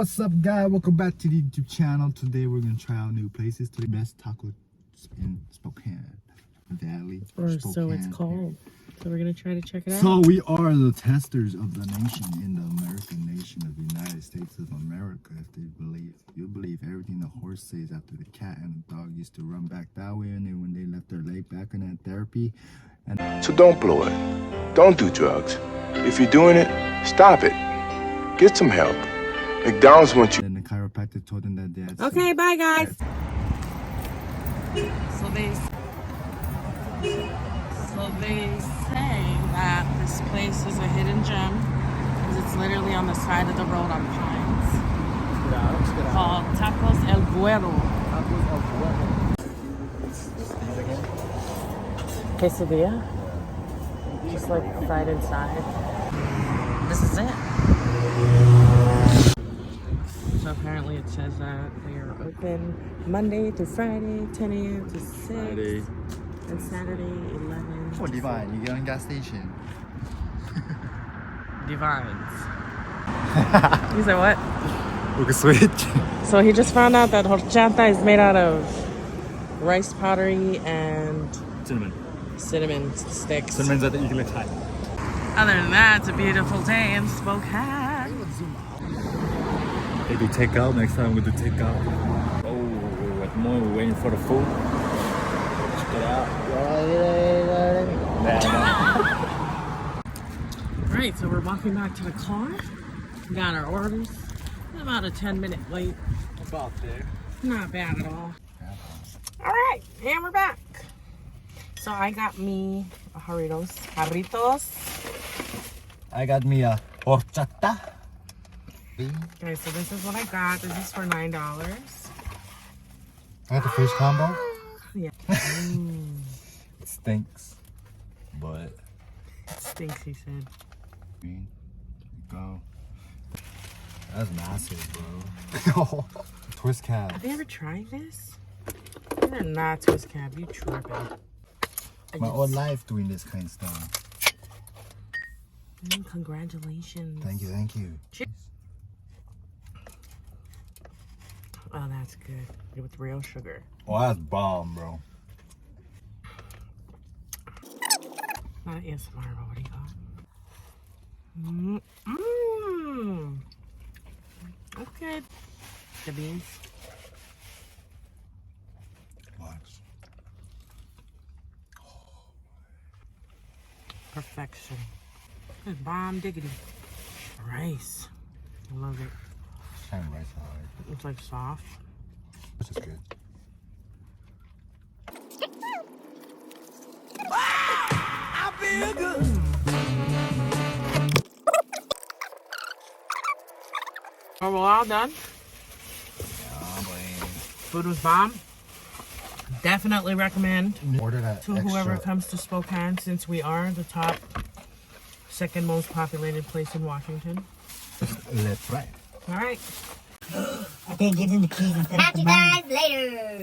what's up, guys? Welcome back to the YouTube channel. Today we're gonna try out new places to the best tacos in Spokane Valley. Or so it's called. So we're gonna try to check it out. So we are the testers of the nation in the American nation of the United States of America. If they believe everything the horse says after the cat and the dog used to run back that way, and then when they left their leg back in that therapy. And so don't blow it. Don't do drugs. If you're doing it, stop it. Get some help. McDonald's wants you. Then the chiropractor told them that they had okay, bye guys. So they say that this place is a hidden gem because it's literally on the side of the road on Pines. Called Tacos El Güero. Quesadilla. Just like fried inside. This is it. So apparently it says that they are open Monday through Friday, 10 a.m. to 6. Friday. And Saturday, 11. Oh, Divine, you get on gas station. Divines. You said what? We can switch. So he just found out that horchata is made out of rice powdery and cinnamon sticks. Cinnamon's at the Eaglet High. Other than that, it's a beautiful day in Spokane. They do takeout. Next time we do takeout. Oh, what more? We're waiting for the food. Check it out. Alright, so we're walking back to the car. We got our orders. About a 10-minute wait. About there. Not bad at all. Alright, and we're back. So I got me a jarritos. I got me a horchata. Okay, so this is what I got. This is for $9. I got the fish combo. Yeah. It stinks, but It stinks, he said. Go. That's massive, bro. Twist cab. Have you ever tried this? These are not twist cab. You tripping. My whole life doing this kind of stuff. Congratulations. Thank you, thank you. Cheers. Oh, that's good. With real sugar. Oh, that's bomb, bro. Not ASMR, but what do you call it? Okay. The beans. Watch. Perfection. Good bomb diggity. Rice. I love it. Kind of rice hard. It's like soft. Which is good. I feel good. Oh, we're all done. Food was bomb. Definitely recommend Order that to whoever comes to Spokane, since we are the top, second most populated place in Washington. Let's try. All right. I think get in the keys instead of the money. Catch you guys later.